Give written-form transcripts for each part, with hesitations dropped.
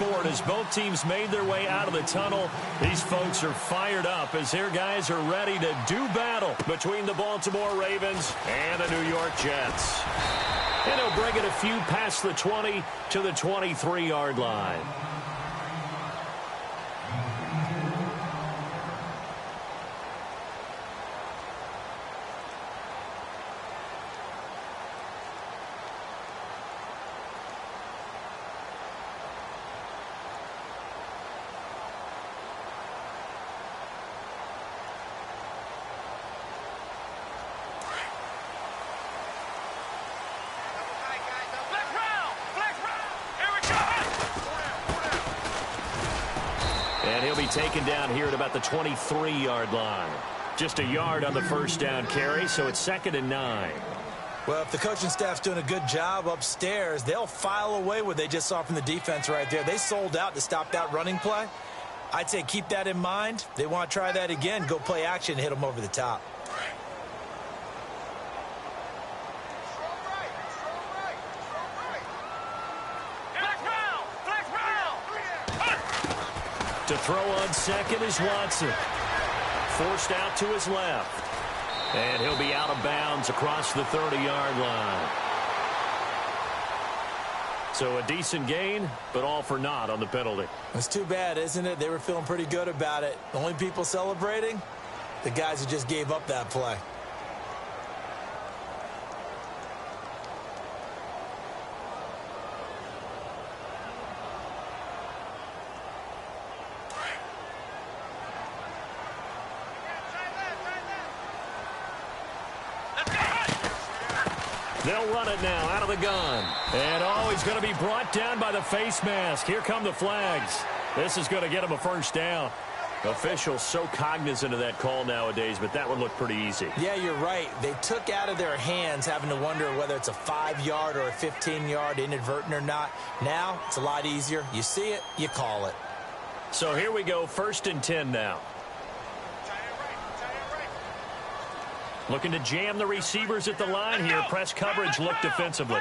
sport as both teams made their way out of the tunnel. These folks are fired up as their guys are ready to do battle between the Baltimore Ravens and the New York Jets. And he'll bring it a few past the 20 to the 23-yard line. And he'll be taken down here at about the 23-yard line. Just a yard on the first down carry, so it's 2nd and 9. Well, if the coaching staff's doing a good job upstairs, they'll file away what they just saw from the defense right there. They sold out to stop that running play. I'd say keep that in mind. They want to try that again, go play action, hit them over the top. To throw on second is Watson. Forced out to his left. And he'll be out of bounds across the 30-yard line. So a decent gain, but all for naught on the penalty. It's too bad, isn't it? They were feeling pretty good about it. The only people celebrating, the guys who just gave up that play. They'll run it now out of the gun. And, oh, he's going to be brought down by the face mask. Here come the flags. This is going to get him a first down. Officials so cognizant of that call nowadays, but that would look pretty easy. Yeah, you're right. They took out of their hands having to wonder whether it's a 5-yard or a 15-yard inadvertent or not. Now, it's a lot easier. You see it, you call it. So here we go, 1st and 10 now. Looking to jam the receivers at the line here. Press coverage look defensively.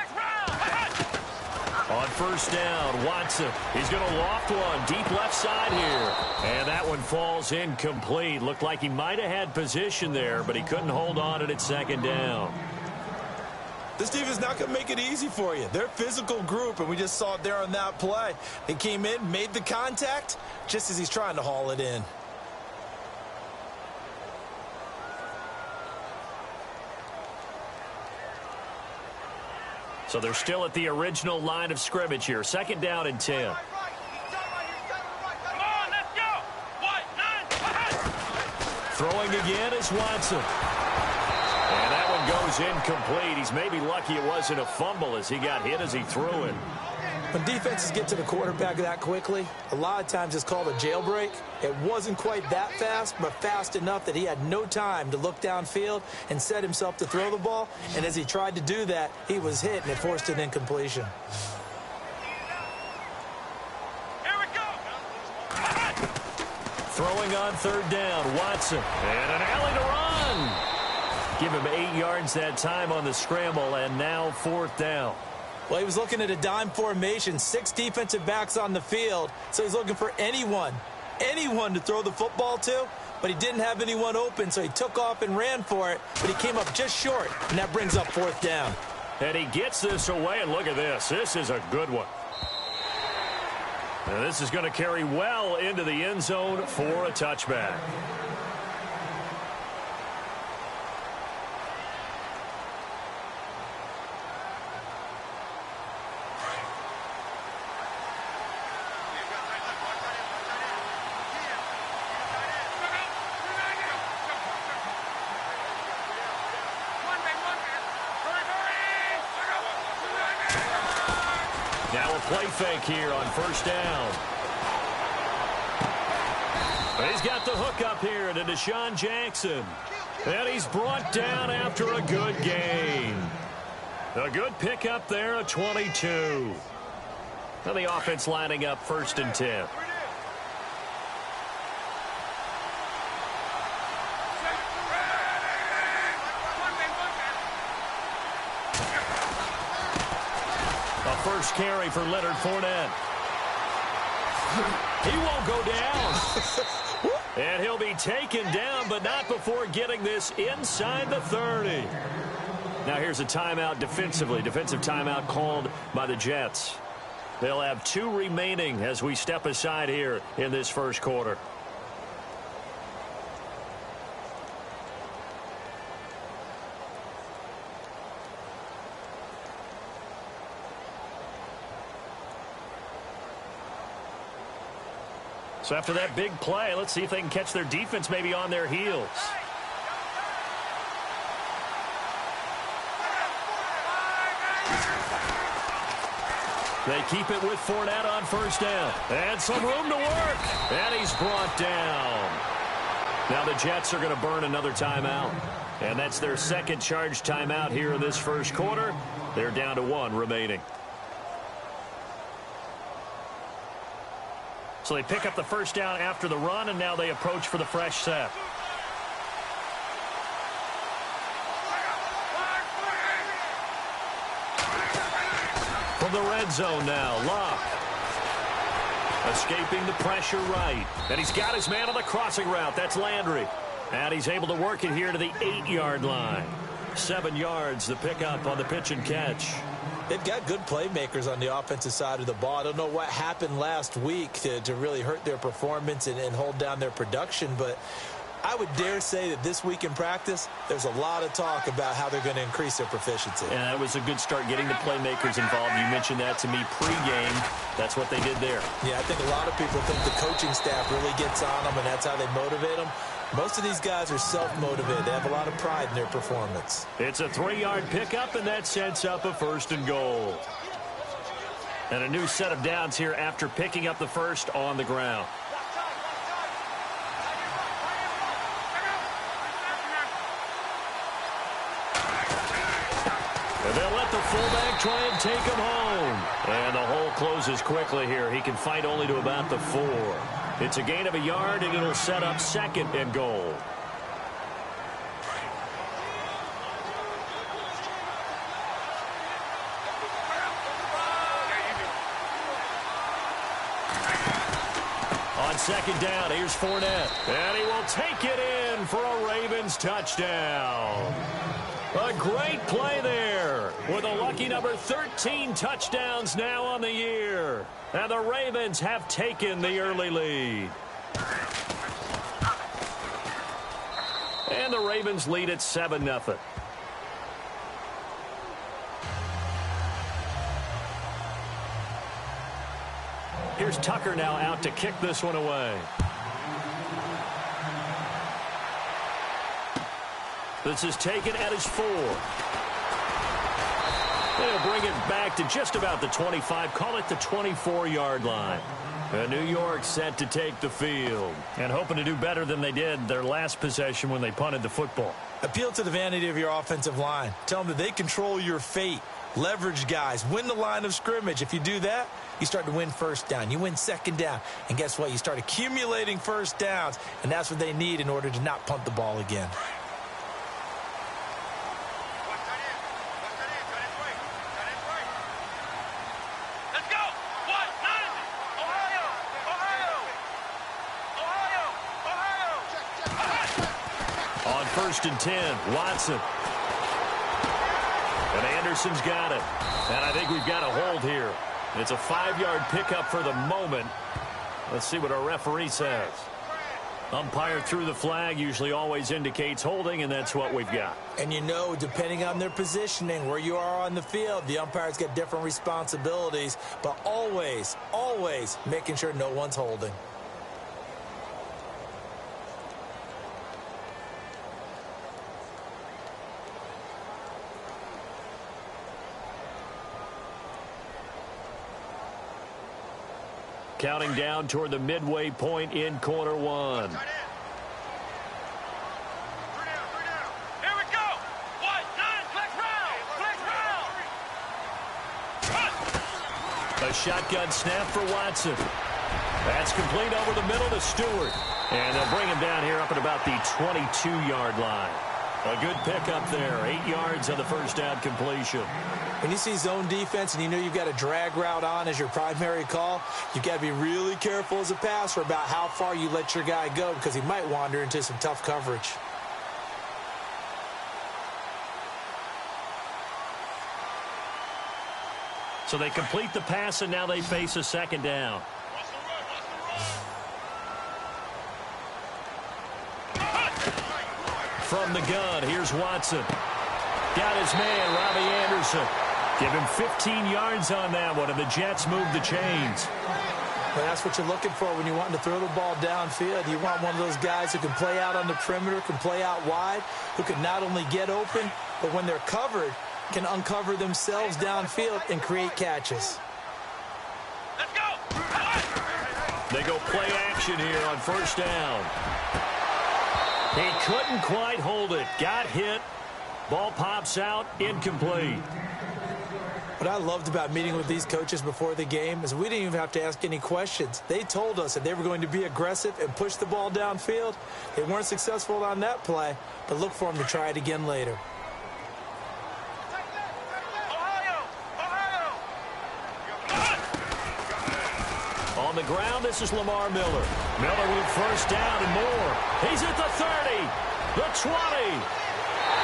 On first down, Watson. He's going to loft one deep left side here. And that one falls incomplete. Looked like he might have had position there, but he couldn't hold on at 2nd down. This defense is not going to make it easy for you. They're a physical group, and we just saw it there on that play. They came in, made the contact, just as he's trying to haul it in. So they're still at the original line of scrimmage here. 2nd down and 10. Throwing again is Watson. And that one goes incomplete. He's maybe lucky it wasn't a fumble as he got hit as he threw it. When defenses get to the quarterback that quickly, a lot of times it's called a jailbreak. It wasn't quite that fast, but fast enough that he had no time to look downfield and set himself to throw the ball. And as he tried to do that, he was hit, and it forced an incompletion. Here we go. Throwing on 3rd down, Watson. And an alley to run. Give him 8 yards that time on the scramble, and now 4th down. Well, he was looking at a dime formation, 6 defensive backs on the field, so he's looking for anyone to throw the football to, but he didn't have anyone open, so he took off and ran for it, but he came up just short, and that brings up 4th down. And he gets this away, and look at this. This is a good one. And this is going to carry well into the end zone for a touchback. Now a play fake here on 1st down. But he's got the hook up here to Deshaun Jackson. And he's brought down after a good gain. A good pickup there, a 22. Now the offense lining up 1st and 10. First carry for Leonard Fournette. He won't go down. And he'll be taken down, but not before getting this inside the 30. Now here's a timeout defensively. Defensive timeout called by the Jets. They'll have 2 remaining as we step aside here in this first quarter. So after that big play, let's see if they can catch their defense maybe on their heels. They keep it with Fournette on first down. And some room to work. And he's brought down. Now the Jets are going to burn another timeout. And that's their second charge timeout here in this first quarter. They're down to 1 remaining. So they pick up the first down after the run, and now they approach for the fresh set. From the red zone now, Locke. Escaping the pressure right. And he's got his man on the crossing route. That's Landry. And he's able to work it here to the 8-yard line. 7 yards, the pickup on the pitch and catch. They've got good playmakers on the offensive side of the ball. I don't know what happened last week to really hurt their performance and hold down their production, but I would dare say that this week in practice, there's a lot of talk about how they're going to increase their proficiency. And that was a good start getting the playmakers involved. You mentioned that to me pregame. That's what they did there. Yeah, I think a lot of people think the coaching staff really gets on them, and that's how they motivate them. Most of these guys are self-motivated. They have a lot of pride in their performance. It's a 3-yard pickup, and that sets up a 1st and goal. And a new set of downs here after picking up the first on the ground. And they'll let the fullback try and take him home. And the hole closes quickly here. He can fight only to about the 4. It's a gain of 1 yard, and it'll set up 2nd and goal. On 2nd down, here's Fournette. And he will take it in for a Ravens touchdown. A great play there with a lucky number 13 touchdowns now on the year. And the Ravens have taken the early lead. And the Ravens lead at 7-0. Here's Tucker now out to kick this one away. This is taken at his 4. They'll bring it back to just about the 25. Call it the 24-yard line. And New York set to take the field and hoping to do better than they did their last possession when they punted the football. Appeal to the vanity of your offensive line. Tell them that they control your fate. Leverage guys. Win the line of scrimmage. If you do that, you start to win first down. You win 2nd down. And guess what? You start accumulating first downs. And that's what they need in order to not punt the ball again. On 1st and 10, Watson. And Anderson's got it. And I think we've got a hold here. It's a 5-yard pickup for the moment. Let's see what our referee says. Umpire threw the flag, usually always indicates holding, and that's what we've got. And you know, depending on their positioning, where you are on the field, the umpires get different responsibilities, but always, always making sure no one's holding. Counting down toward the midway point in quarter 1. Here we go. 1, 9, flex round. A shotgun snap for Watson. That's complete over the middle to Stewart. And they'll bring him down here up at about the 22-yard line. A good pickup there. 8 yards on the first down completion. When you see zone defense and you know you've got a drag route on as your primary call, you've got to be really careful as a passer about how far you let your guy go because he might wander into some tough coverage. So they complete the pass, and now they face a second down. From the gun, here's Watson. Got his man, Robbie Anderson. Give him 15 yards on that one, and the Jets move the chains. Well, that's what you're looking for when you want to throw the ball downfield. You want one of those guys who can play out on the perimeter, can play out wide, who can not only get open, but when they're covered, can uncover themselves downfield and create catches. Let's go. They go play action here on first down. He couldn't quite hold it. Got hit. Ball pops out. Incomplete. What I loved about meeting with these coaches before the game is we didn't even have to ask any questions. They told us that they were going to be aggressive and push the ball downfield. They weren't successful on that play, but look for them to try it again later. On the ground, this is Lamar Miller. Miller with first down and more. He's at the 30, the 20,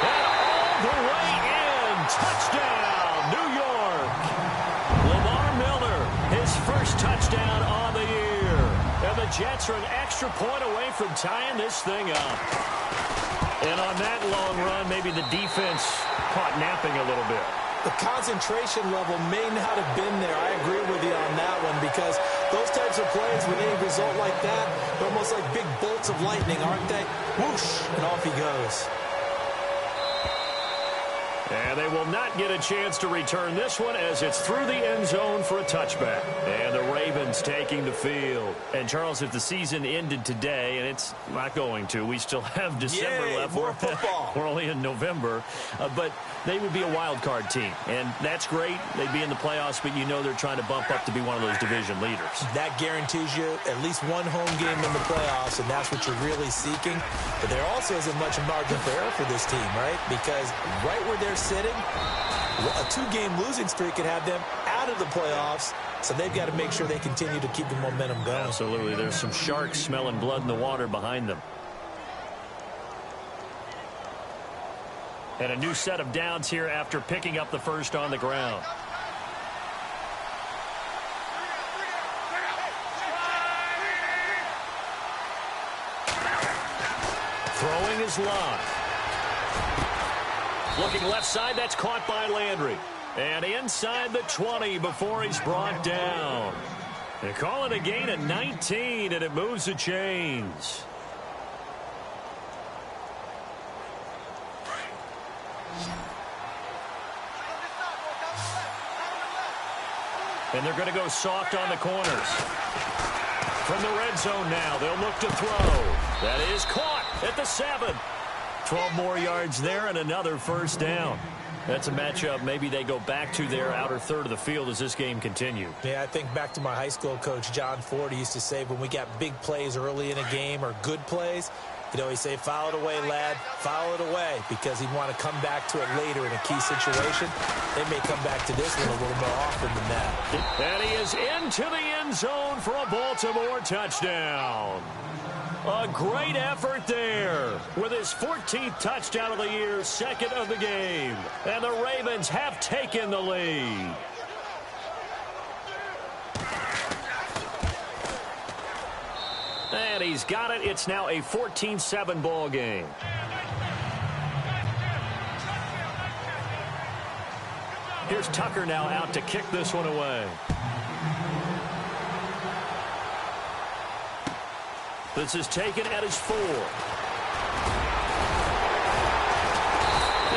and all the way in. Touchdown, New York. Lamar Miller, his first touchdown on the year. And the Jets are an extra point away from tying this thing up. And on that long run, maybe the defense caught napping a little bit. The concentration level may not have been there. I agree with you on that one because those types of plays, when they result like that, they're almost like big bolts of lightning, aren't they? Whoosh, and off he goes. And they will not get a chance to return this one as it's through the end zone for a touchback. And the Ravens taking the field. And, Charles, if the season ended today, and it's not going to, we still have December left. More football. We're only in November. But they would be a wild card team. And that's great. They'd be in the playoffs, but you know they're trying to bump up to be one of those division leaders. That guarantees you at least one home game in the playoffs, and that's what you're really seeking. But there also isn't much margin for error for this team, right? Because right where they're sitting, a 2-game losing streak could have them out of the playoffs, so they've got to make sure they continue to keep the momentum going. Absolutely. There's some sharks smelling blood in the water behind them. And a new set of downs here after picking up the first on the ground. Throwing is Lott. Looking left side, that's caught by Landry. And inside the 20 before he's brought down. They call it a gain of 19, and it moves the chains. And they're going to go soft on the corners. From the red zone now, they'll look to throw. That is caught at the 7. 12 more yards there and another first down. That's a matchup maybe they go back to their outer third of the field as this game continues. Yeah, I think back to my high school coach, John Ford. He used to say when we got big plays early in a game or good plays, you know, he'd say, foul it away, lad, foul it away, because he'd want to come back to it later in a key situation. They may come back to this one a little more often than that. And he is into the end zone for a Baltimore touchdown. A great effort there with his 14th touchdown of the year, second of the game. And the Ravens have taken the lead. And he's got it. It's now a 14-7 ball game. Here's Tucker now out to kick this one away. This is taken at his 4.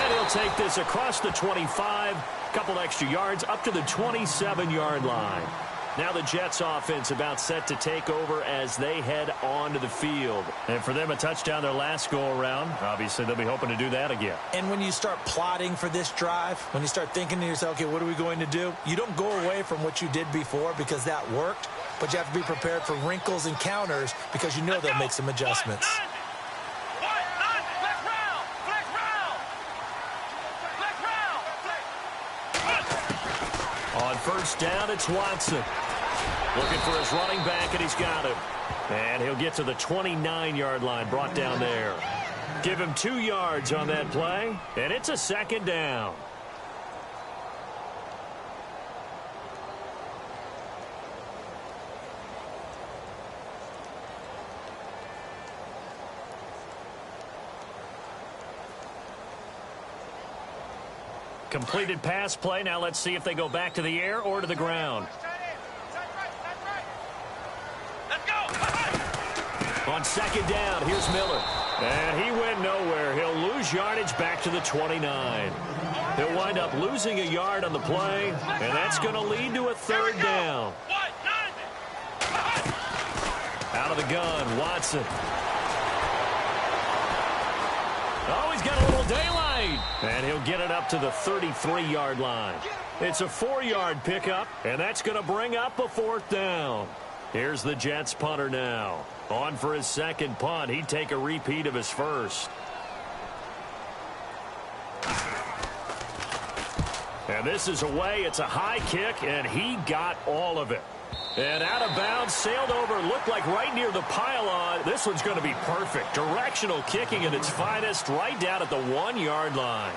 And he'll take this across the 25. Couple extra yards up to the 27-yard line. Now the Jets offense about set to take over as they head onto the field. And for them, a touchdown their last go-around. Obviously, they'll be hoping to do that again. And when you start plotting for this drive, when you start thinking to yourself, okay, what are we going to do? You don't go away from what you did before because that worked, but you have to be prepared for wrinkles and counters because you know they'll make some adjustments. first down, it's Watson. Looking for his running back, and he's got him. And he'll get to the 29-yard line, brought down there. Give him 2 yards on that play, and it's a second down. Completed pass play. Now let's see if they go back to the air or to the ground. Let's go. On second down, here's Miller. And he went nowhere. He'll lose yardage back to the 29. He'll wind up losing a yard on the play, and that's going to lead to a third down. Out of the gun, Watson. Oh, he's got a little daylight. And he'll get it up to the 33-yard line. It's a 4-yard pickup, and that's going to bring up a fourth down. Here's the Jets punter now. On for his second punt. He'd take a repeat of his first. And this is away. It's a high kick, and he got all of it. And out of bounds, sailed over, looked like right near the pylon. This one's going to be perfect. Directional kicking at its finest, right down at the 1-yard line.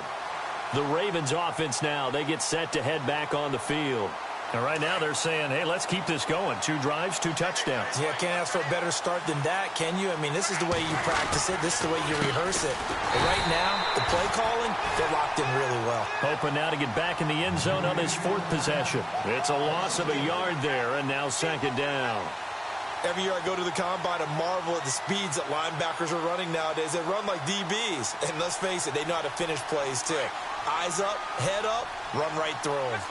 The Ravens offense now, they get set to head back on the field. And right now they're saying, hey, let's keep this going. 2 drives, 2 touchdowns. Yeah, can't ask for a better start than that, can you? I mean, this is the way you practice it. This is the way you rehearse it. But right now, the play calling, they're locked in really well. Hoping now to get back in the end zone on his 4th possession. It's a loss of a yard there, and now second down. Every year I go to the combine and marvel at the speeds that linebackers are running nowadays. They run like DBs. And let's face it, they know how to finish plays, too. Eyes up, head up, run right through them.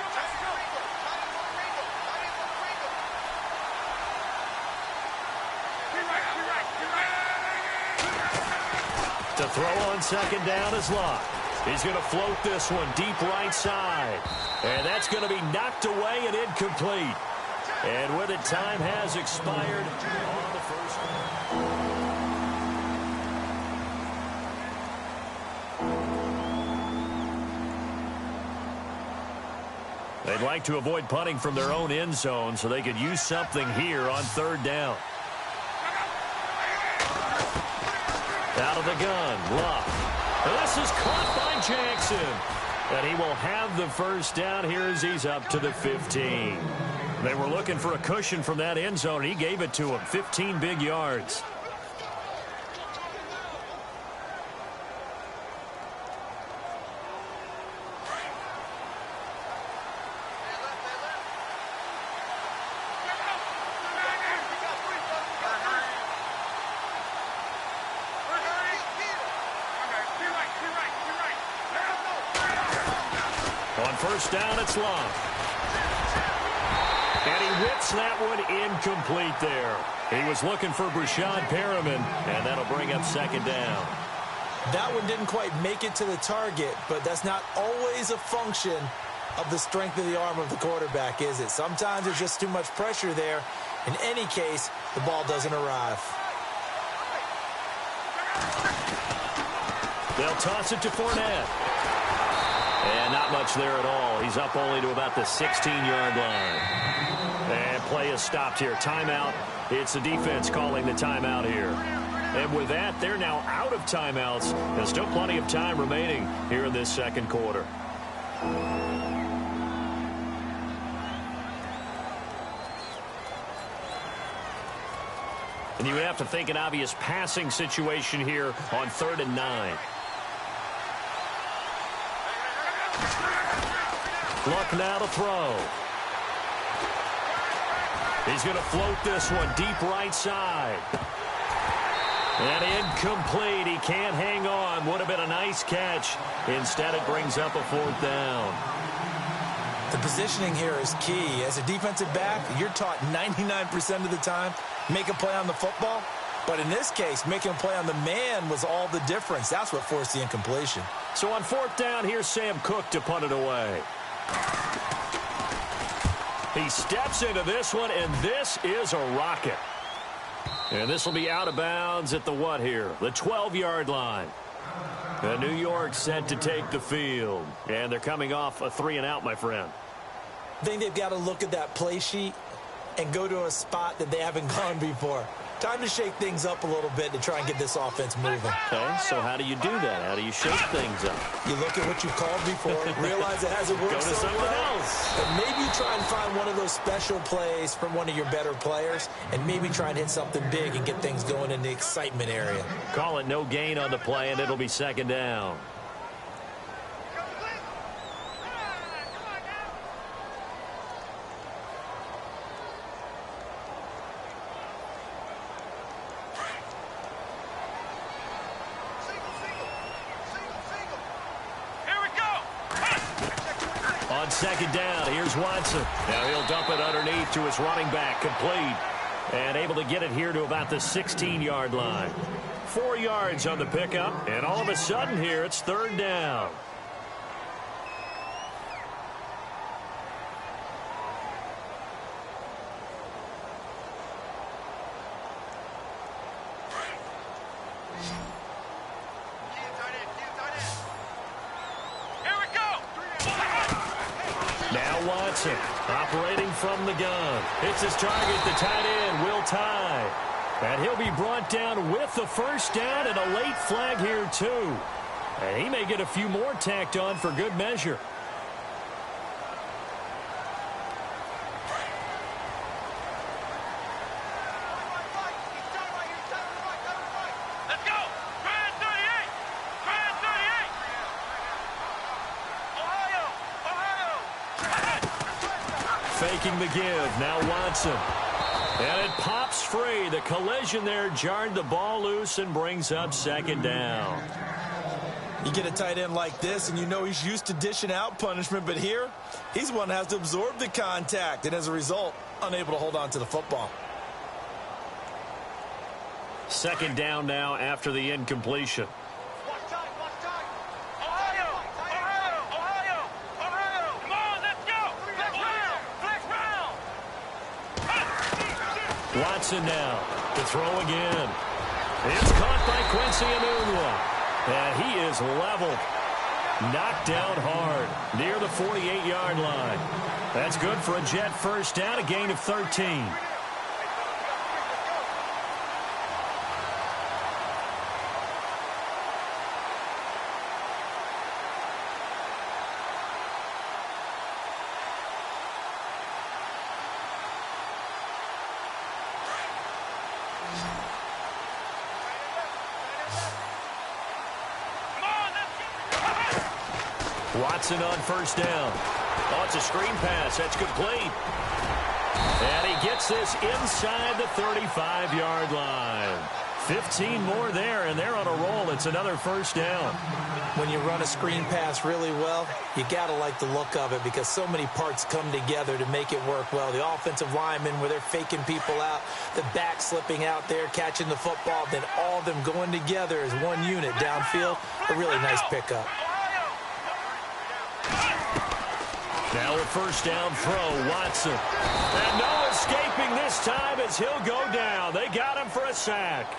To throw on second down is Locke. He's going to float this one deep right side. And that's going to be knocked away and incomplete. And with it, time has expired on the first one. They'd like to avoid punting from their own end zone so they could use something here on third down. Out of the gun, Locke. This is caught by Jackson. And he will have the first down here as he's up to the 15. They were looking for a cushion from that end zone. He gave it to him. 15 big yards. On first down, it's Locke. And he whips that one incomplete there. He was looking for Brashad Perriman, and that'll bring up second down. That one didn't quite make it to the target, but that's not always a function of the strength of the arm of the quarterback, is it? Sometimes there's just too much pressure there. In any case, the ball doesn't arrive. They'll toss it to Fournette. And not much there at all. He's up only to about the 16-yard line. And play is stopped here. Timeout. It's the defense calling the timeout here. And with that, they're now out of timeouts. There's still plenty of time remaining here in this second quarter. And you would have to think an obvious passing situation here on 3rd and 9. Luck now to throw. He's going to float this one deep right side. And incomplete. He can't hang on. Would have been a nice catch. Instead, it brings up a 4th down. The positioning here is key. As a defensive back, you're taught 99% of the time, make a play on the football. But in this case, making a play on the man was all the difference. That's what forced the incompletion. So on 4th down, here's Sam Cook to punt it away. He steps into this one, and this is a rocket. And this will be out of bounds at the what here? The 12-yard line. And New York set to take the field. And they're coming off a 3-and-out, my friend. I think they've got to look at that play sheet and go to a spot that they haven't gone before. Time to shake things up a little bit to try and get this offense moving. Okay, so how do you do that? How do you shake things up? You look at what you called before, realize it hasn't worked Go to so something well, else. and maybe try and find one of those special plays from one of your better players, and maybe try and hit something big and get things going in the excitement area. Call it no gain on the play, and it'll be second down. On second down, here's Watson. Now he'll dump it underneath to his running back, complete. And able to get it here to about the 16-yard line. 4 yards on the pickup, and all of a sudden here, it's third down. Watson operating from the gun. It's his target, the tight end, Will Tye. And he'll be brought down with the first down and a late flag here, too. And he may get a few more tacked on for good measure. Faking the give, now Watson. And it pops free. The collision there jarred the ball loose and brings up second down. You get a tight end like this, and you know he's used to dishing out punishment, but here, he's one that has to absorb the contact, and as a result, unable to hold on to the football. Second down now after the incompletion. Watson now to throw again. It's caught by Quincy Enunwa. And he is leveled. Knocked down hard near the 48-yard line. That's good for a Jet first down, a gain of 13. Watson on first down. Oh, it's a screen pass. That's complete. And he gets this inside the 35-yard line. 15 more there, and they're on a roll. It's another first down. When you run a screen pass really well, you got to like the look of it because so many parts come together to make it work well. The offensive linemen, where they're faking people out, the back slipping out there, catching the football, then all of them going together as one unit downfield. A really nice pickup. Now a first down throw, Watson. And no escaping this time as he'll go down. They got him for a sack.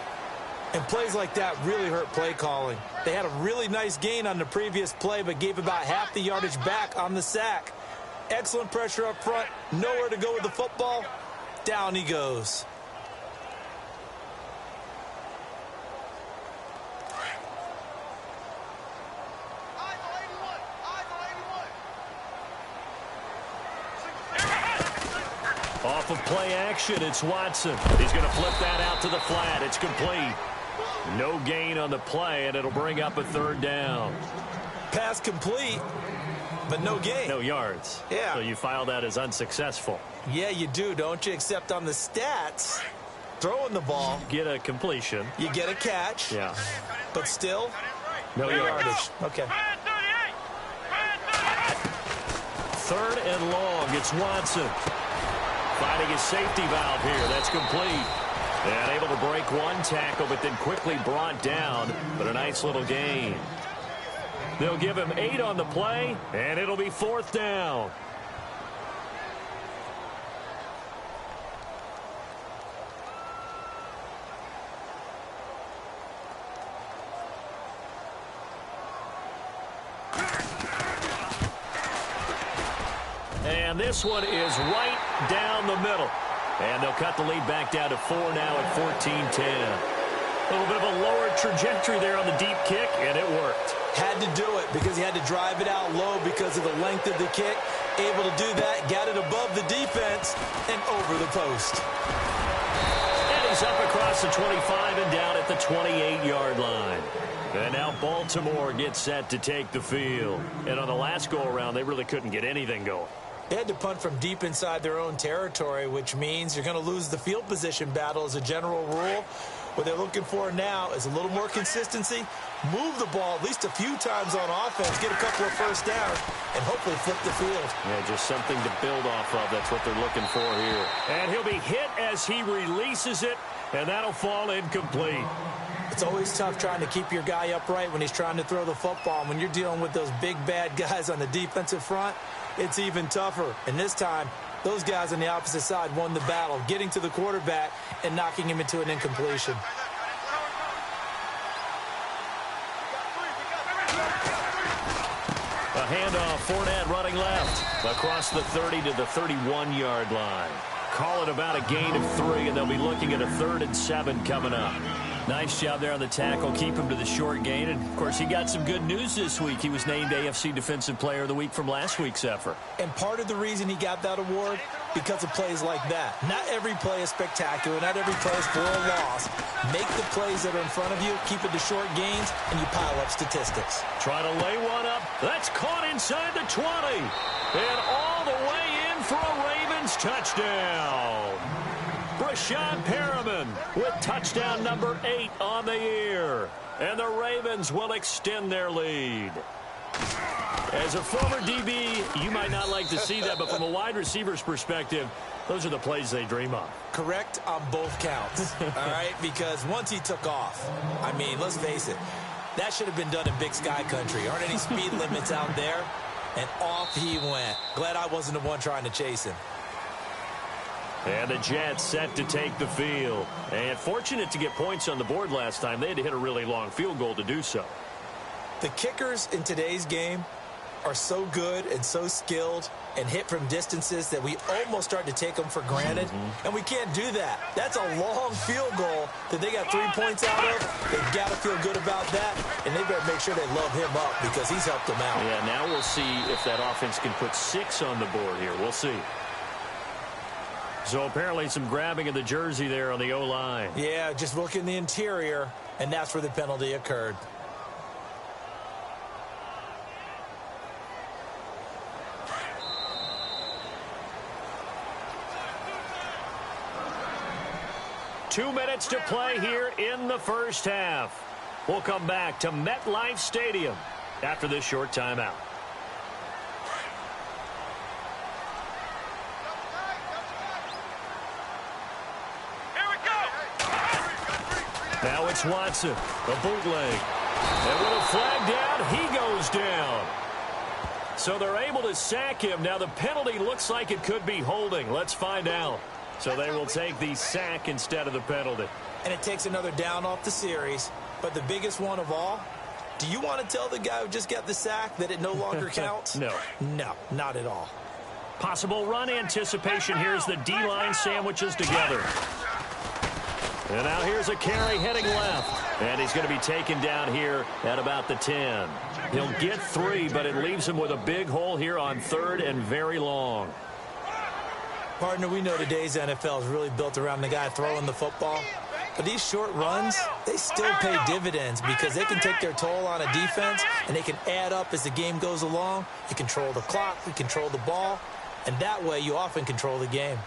And plays like that really hurt play calling. They had a really nice gain on the previous play, but gave about half the yardage back on the sack. Excellent pressure up front. Nowhere to go with the football. Down he goes. Off of play action, it's Watson. He's going to flip that out to the flat. It's complete. No gain on the play, and it'll bring up a third down. Pass complete, but no gain. No yards. Yeah. So you file that as unsuccessful. Yeah, you do, don't you? Except on the stats, throwing the ball. Get a completion. You get a catch. Yeah. But still, no yardage. Okay. Third and long, it's Watson. Finding his safety valve here. That's complete. And able to break one tackle, but then quickly brought down. But a nice little gain. They'll give him 8 on the play, and it'll be fourth down. And And this one is right down the middle. And they'll cut the lead back down to 4 now at 14-10. A little bit of a lower trajectory there on the deep kick, and it worked. Had to do it because he had to drive it out low because of the length of the kick. Able to do that, got it above the defense, and over the post. And he's up across the 25 and down at the 28-yard line. And now Baltimore gets set to take the field. And on the last go-around, they really couldn't get anything going. They had to punt from deep inside their own territory, which means you're going to lose the field position battle as a general rule. What they're looking for now is a little more consistency, move the ball at least a few times on offense, get a couple of first downs, and hopefully flip the field. Yeah, just something to build off of. That's what they're looking for here. And he'll be hit as he releases it, and that'll fall incomplete. It's always tough trying to keep your guy upright when he's trying to throw the football. And when you're dealing with those big, bad guys on the defensive front, it's even tougher. And this time, those guys on the opposite side won the battle, getting to the quarterback and knocking him into an incompletion. A handoff, Fournette running left, across the 30 to the 31-yard line. Call it about a gain of 3, and they'll be looking at a 3rd and 7 coming up. Nice job there on the tackle, keep him to the short gain. And, of course, he got some good news this week. He was named AFC Defensive Player of the Week from last week's effort. And part of the reason he got that award, because of plays like that. Not every play is spectacular. Not every play is for a loss. Make the plays that are in front of you, keep it to short gains, and you pile up statistics. Try to lay one up. That's caught inside the 20. And all the way in for a Ravens touchdown. Brashad Perriman with touchdown number 8 on the year. And the Ravens will extend their lead. As a former DB, you might not like to see that, but from a wide receiver's perspective, those are the plays they dream of. Correct on both counts, all right? Because once he took off, I mean, let's face it, that should have been done in Big Sky Country. Aren't any speed limits out there? And off he went. Glad I wasn't the one trying to chase him. And the Jets set to take the field. And fortunate to get points on the board last time. They had to hit a really long field goal to do so. The kickers in today's game are so good and so skilled and hit from distances that we almost start to take them for granted. And we can't do that. That's a long field goal that they got 3 points out of. They've got to feel good about that, and they better make sure they love him up because he's helped them out. Yeah, now we'll see if that offense can put 6 on the board here. We'll see. So apparently some grabbing of the jersey there on the O-line. Yeah, just look in the interior, and that's where the penalty occurred. Two minutes to play here in the first half. We'll come back to MetLife Stadium after this short timeout. Now it's Watson, a bootleg. And with a flag down, he goes down. So they're able to sack him. Now the penalty looks like it could be holding. Let's find out. So they will take the sack instead of the penalty. And it takes another down off the series. But the biggest one of all, do you want to tell the guy who just got the sack that it no longer counts? No. No, not at all. Possible run anticipation. Here's the D-line sandwiches together. And now here's a carry heading left. And he's going to be taken down here at about the 10. He'll get 3, but it leaves him with a big hole here on 3rd and very long. Partner, we know today's NFL is really built around the guy throwing the football. But these short runs, they still pay dividends because they can take their toll on a defense and they can add up as the game goes along. You control the clock, you control the ball, and that way you often control the game.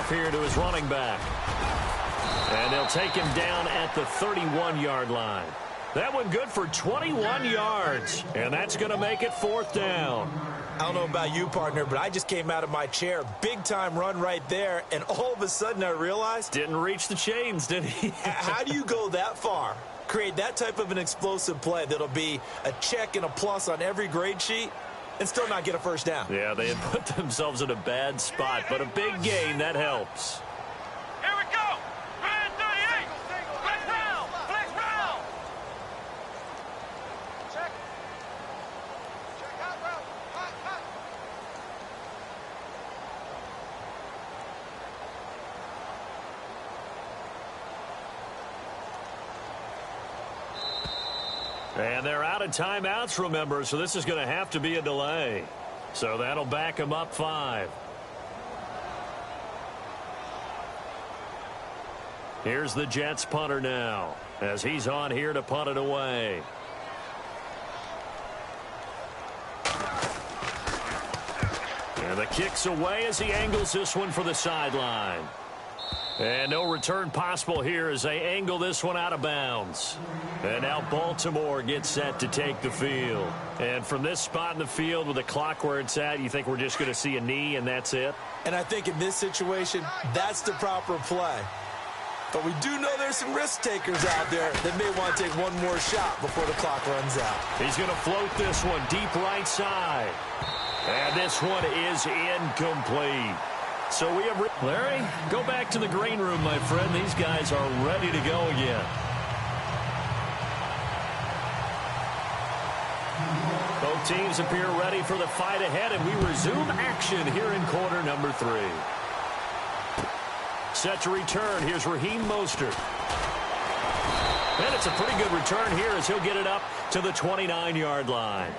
Here to his running back. And they'll take him down at the 31-yard line. That one good for 21 yards. And that's going to make it 4th down. I don't know about you, partner, but I just came out of my chair. Big-time run right there, and all of a sudden I realized... Didn't reach the chains, did he? How do you go that far Create that type of an explosive play that'll be a check and a plus on every grade sheet and still not get a first down. Yeah, they had put themselves in a bad spot, but a big gain, that helps. Here we go. 38. Flex round. Flex round. Check. Check out round. Hot, hot. And they're out of timeouts, remember, so this is going to have to be a delay. So that'll back them up 5. Here's the Jets punter now, as he's on here to punt it away. And the kick's away as he angles this one for the sideline. And no return possible here as they angle this one out of bounds. And now Baltimore gets set to take the field. And from this spot in the field with the clock where it's at, you think we're just going to see a knee and that's it? And I think in this situation, that's the proper play. But we do know there's some risk takers out there that may want to take one more shot before the clock runs out. He's going to float this one deep right side. And this one is incomplete. So we have... Larry, go back to the green room, my friend. These guys are ready to go again. Both teams appear ready for the fight ahead, and we resume action here in quarter number 3. Set to return. Here's Raheem Mostert. And it's a pretty good return here as he'll get it up to the 29-yard line.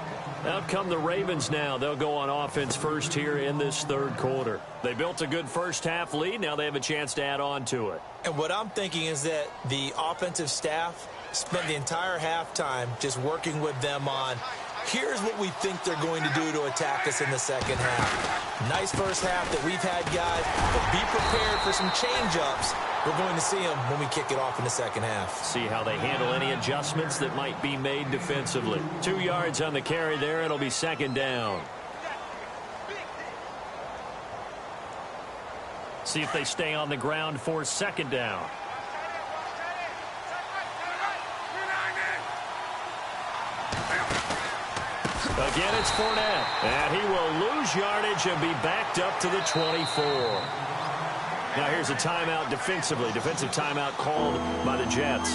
Out come the Ravens now. They'll go on offense first here in this third quarter. They built a good first-half lead. Now they have a chance to add on to it. And what I'm thinking is that the offensive staff spent the entire halftime just working with them on, here's what we think they're going to do to attack us in the second half. Nice first half that we've had, guys, but be prepared for some change-ups. We're going to see them when we kick it off in the second half. See how they handle any adjustments that might be made defensively. 2 yards on the carry there. It'll be second down. See if they stay on the ground for second down. Again, it's Fournette. And he will lose yardage and be backed up to the 24. Now here's a timeout defensively. Defensive timeout called by the Jets.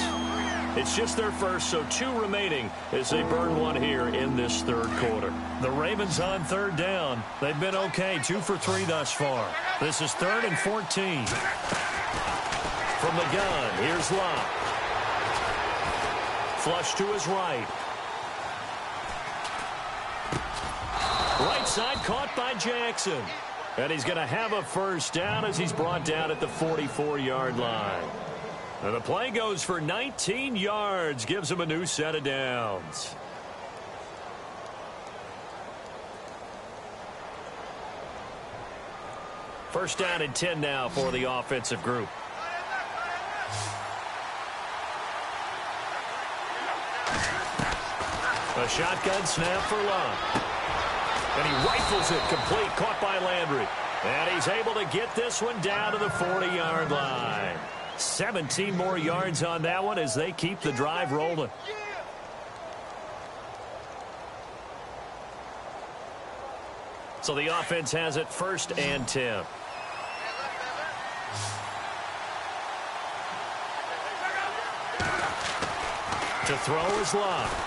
It's just their first, so 2 remaining as they burn one here in this third quarter. The Ravens on third down. They've been okay, 2 for 3 thus far. This is 3rd and 14. From the gun, here's Locke. Flush to his right. Right side caught by Jackson. And he's going to have a first down as he's brought down at the 44-yard line. And the play goes for 19 yards, gives him a new set of downs. First down and 10 now for the offensive group. A shotgun snap for Love. And he rifles it complete, caught by Landry. And he's able to get this one down to the 40-yard line. 17 more yards on that one as they keep the drive rolling. So the offense has it 1st and 10. To throw is Love.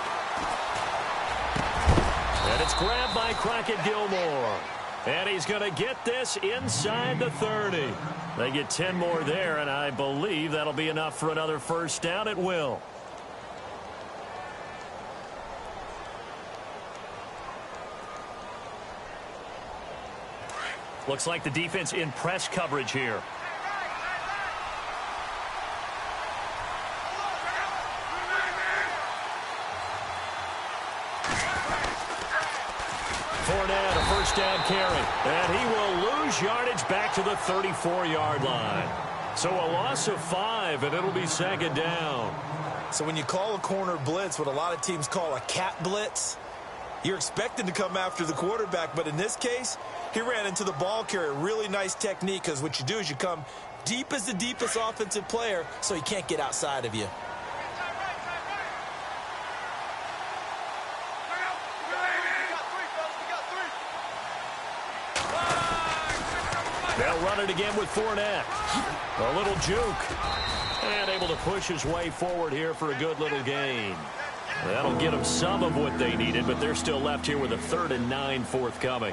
And it's grabbed by Crockett Gilmore. And he's going to get this inside the 30. They get 10 more there, and I believe that'll be enough for another first down. It will. Looks like the defense in press coverage here. Fournette, a first down carry. And he will lose yardage back to the 34-yard line. So a loss of 5, and it'll be second down. So when you call a corner blitz, what a lot of teams call a cat blitz, you're expected to come after the quarterback. But in this case, he ran into the ball carrier. Really nice technique, because what you do is you come deep as the deepest offensive player so he can't get outside of you. They'll run it again with Fournette. A little juke. And able to push his way forward here for a good little gain. That'll get them some of what they needed, but they're still left here with a 3rd and 9 forthcoming.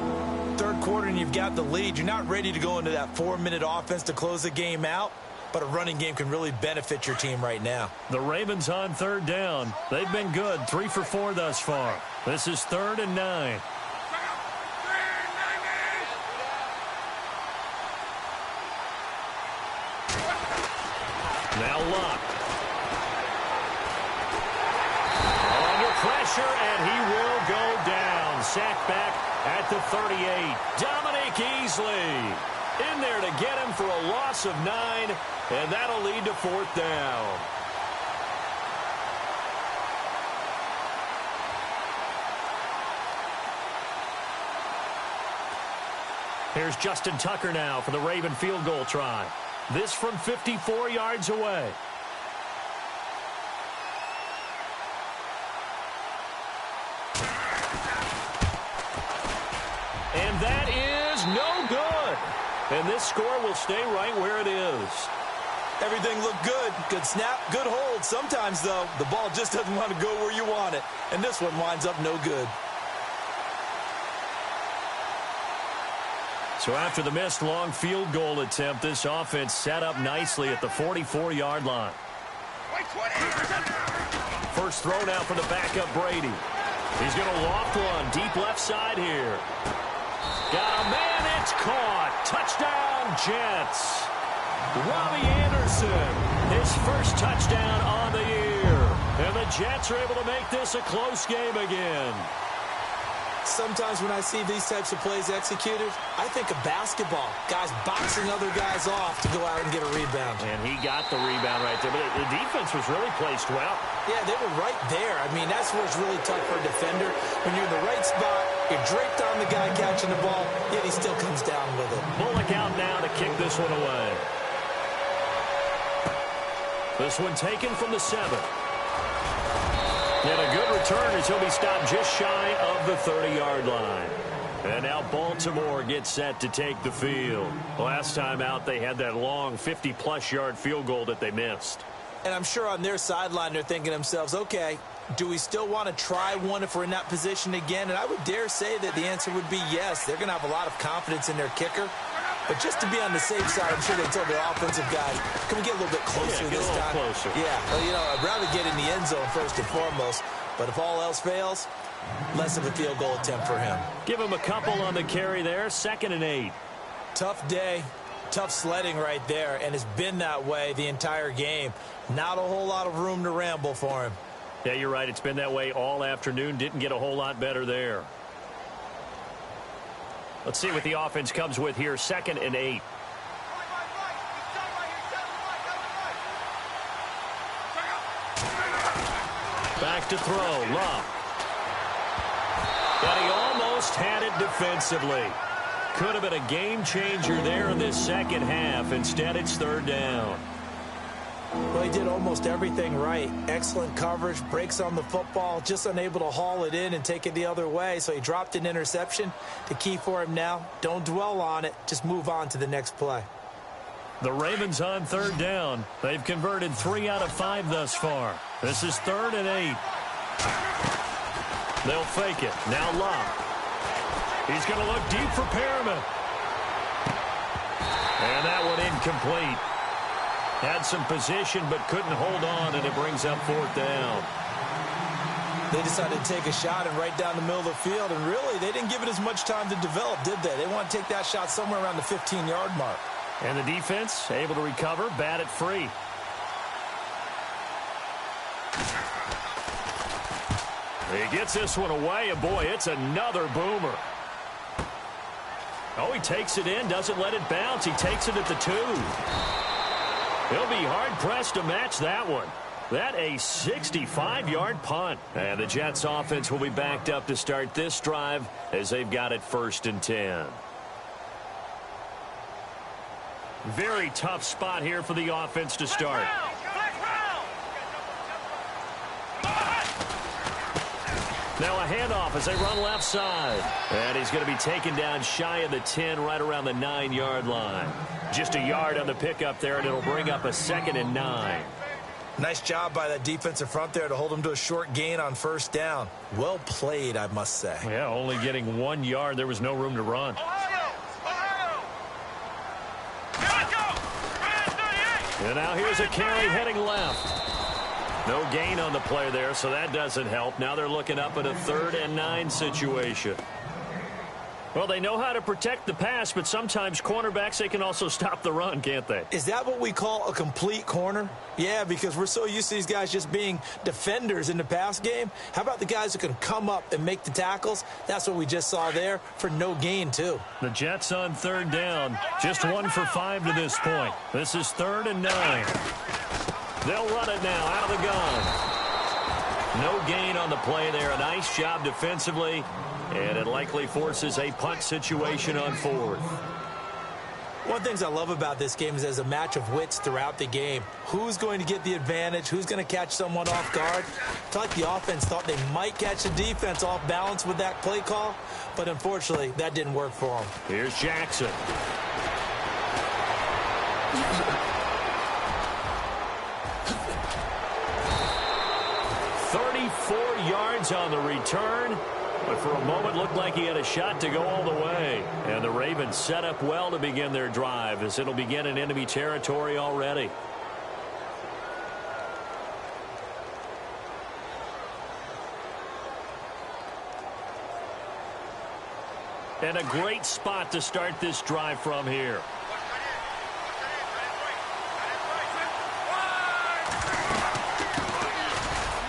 Third quarter and you've got the lead. You're not ready to go into that 4-minute offense to close the game out, but a running game can really benefit your team right now. The Ravens on 3rd down. They've been good, 3 for 4 thus far. This is 3rd and 9. Now Luck. Under pressure, and he will go down. Sacked back at the 38. Dominic Easley in there to get him for a loss of 9, and that'll lead to 4th down. Here's Justin Tucker now for the Raven field goal try. This from 54 yards away. And that is no good. And this score will stay right where it is. Everything looked good. Good snap, good hold. Sometimes, though, the ball just doesn't want to go where you want it. And this one winds up no good. So after the missed long field goal attempt, this offense set up nicely at the 44-yard line. First throw now for the backup Brady. He's going to loft one deep left side here. Got a man, it's caught. Touchdown, Jets. Robbie Anderson, his first touchdown on the year. And the Jets are able to make this a close game again. Sometimes when I see these types of plays executed, I think of basketball. Guys boxing other guys off to go out and get a rebound. And he got the rebound right there. But the defense was really placed well. Yeah, they were right there. I mean, that's where it's really tough for a defender. When you're in the right spot, you're draped on the guy catching the ball, yet he still comes down with it. Bullock out now to kick this one away. This one taken from the 7. And a good return as he'll be stopped just shy of the 30-yard line. And now Baltimore gets set to take the field. Last time out, they had that long 50-plus yard field goal that they missed. And I'm sure on their sideline they're thinking to themselves, okay, do we still want to try one if we're in that position again? And I would dare say that the answer would be yes. They're going to have a lot of confidence in their kicker. But just to be on the safe side, I'm sure they told their offensive guys, can we get a little bit closer this time? Closer. Yeah, well, you know, I'd rather get in the end zone first and foremost. But if all else fails, less of a field goal attempt for him. Give him a couple on the carry there. 2nd and 8. Tough day, tough sledding right there, and it's been that way the entire game. Not a whole lot of room to ramble for him. Yeah, you're right. It's been that way all afternoon. Didn't get a whole lot better there. Let's see what the offense comes with here. 2nd and 8. Back to throw. Love. And he almost had it defensively. Could have been a game changer there in this second half. Instead, it's 3rd down. Well, he did almost everything right. Excellent coverage, breaks on the football, just unable to haul it in and take it the other way. So he dropped an interception. The key for him now, don't dwell on it. Just move on to the next play. The Ravens on 3rd down. They've converted 3 out of 5 thus far. This is 3rd and 8. They'll fake it. Now Locke. He's going to look deep for Perriman. And that one incomplete. Had some position but couldn't hold on, and it brings up 4th down. They decided to take a shot and right down the middle of the field, and really they didn't give it as much time to develop, did they? They want to take that shot somewhere around the 15-yard mark. And the defense able to recover, bat it free. He gets this one away, and boy, it's another boomer. Oh, he takes it in, doesn't let it bounce. He takes it at the 2. He'll be hard-pressed to match that one. That a 65-yard punt. And the Jets offense will be backed up to start this drive as they've got it 1st and 10. Very tough spot here for the offense to start. Now a handoff as they run left side. And he's going to be taken down shy of the 10, right around the 9-yard line. Just a yard on the pickup there, and it'll bring up a 2nd and 9. Nice job by that defensive front there to hold him to a short gain on first down. Well played, I must say. Yeah, only getting 1 yard. There was no room to run. And now here's a carry heading left. No gain on the play there, so that doesn't help. Now they're looking up at a 3rd and 9 situation. Well, they know how to protect the pass, but sometimes cornerbacks, they can also stop the run, can't they? Is that what we call a complete corner? Yeah, because we're so used to these guys just being defenders in the pass game. How about the guys who can come up and make the tackles? That's what we just saw there for no gain, too. The Jets on 3rd down. Just 1 for 5 to this point. This is 3rd and 9. They'll run it now out of the gun. No gain on the play there. A nice job defensively. And it likely forces a punt situation on 4th. One of the things I love about this game is there's a match of wits throughout the game. Who's going to get the advantage? Who's going to catch someone off guard? I feel like the offense thought they might catch the defense off balance with that play call, but unfortunately, that didn't work for them. Here's Jackson. 34 yards on the return. But for a moment, looked like he had a shot to go all the way. And the Ravens set up well to begin their drive, as it'll begin in enemy territory already. And a great spot to start this drive from here.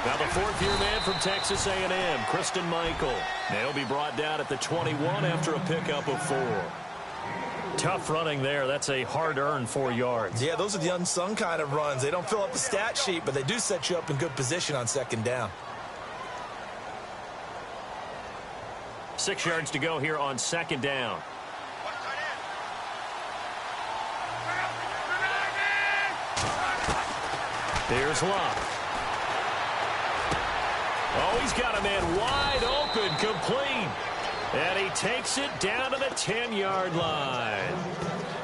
Now the 4th-year man from Texas A&M, Christian Michael. They'll be brought down at the 21 after a pickup of 4. Tough running there. That's a hard-earned 4 yards. Yeah, those are the unsung kind of runs. They don't fill up the stat sheet, but they do set you up in good position on 2nd down. 6 yards to go here on 2nd down. Here's Love. Oh, he's got a man wide open, complete. And he takes it down to the 10-yard line.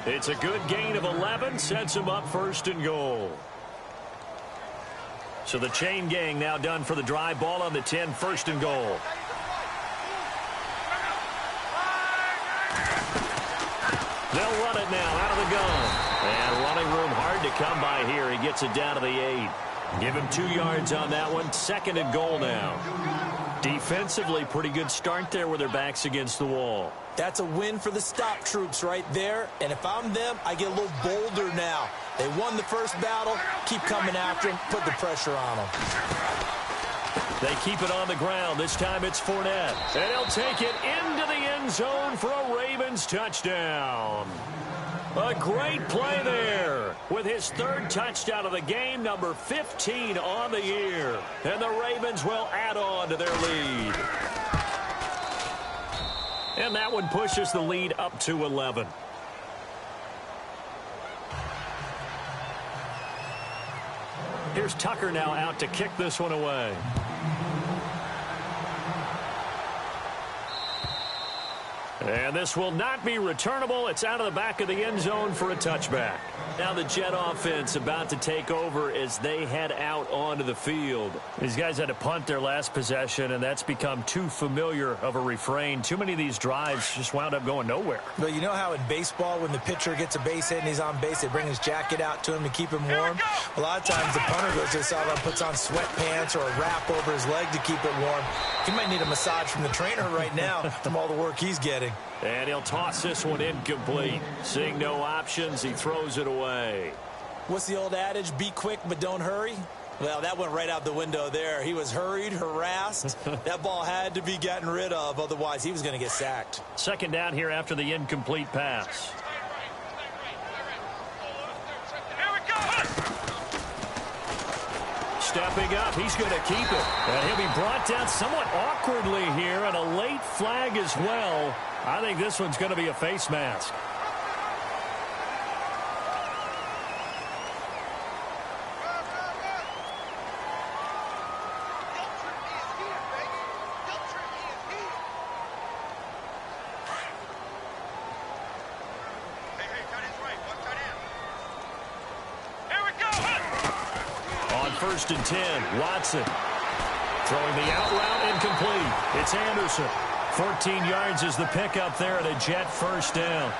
It's a good gain of 11, sets him up 1st and goal. So the chain gang now done for the drive. Ball on the 10, 1st and goal. They'll run it now out of the gun. And running room hard to come by here. He gets it down to the 8. Give him 2 yards on that one. 2nd and goal now. Defensively, pretty good start there with their backs against the wall. That's a win for the stop troops right there. And if I'm them, I get a little bolder now. They won the first battle. Keep coming after them. Put the pressure on them. They keep it on the ground. This time it's Fournette. And he'll take it into the end zone for a Ravens touchdown. A great play there with his 3rd touchdown of the game, number 15 on the year. And the Ravens will add on to their lead. And that one pushes the lead up to 11. Here's Tucker now out to kick this one away. And this will not be returnable. It's out of the back of the end zone for a touchback. Now the Jet offense about to take over as they head out onto the field. These guys had to punt their last possession, and that's become too familiar of a refrain. Too many of these drives just wound up going nowhere. But you know how in baseball, when the pitcher gets a base hit and he's on base, they bring his jacket out to him to keep him warm? A lot of times the punter goes to the sideline, puts on sweatpants or a wrap over his leg to keep it warm. He might need a massage from the trainer right now from all the work he's getting. And he'll toss this one incomplete. Seeing no options, he throws it away. What's the old adage? Be quick, but don't hurry. Well, that went right out the window there. He was hurried, harassed. That ball had to be gotten rid of. Otherwise, he was going to get sacked. 2nd down here after the incomplete pass. Stepping up, he's going to keep it. And he'll be brought down somewhat awkwardly here, and a late flag as well. I think this one's going to be a face mask. first and 10. Watson throwing the out route incomplete. It's Anderson. 14 yards is the pickup there at a Jet first down.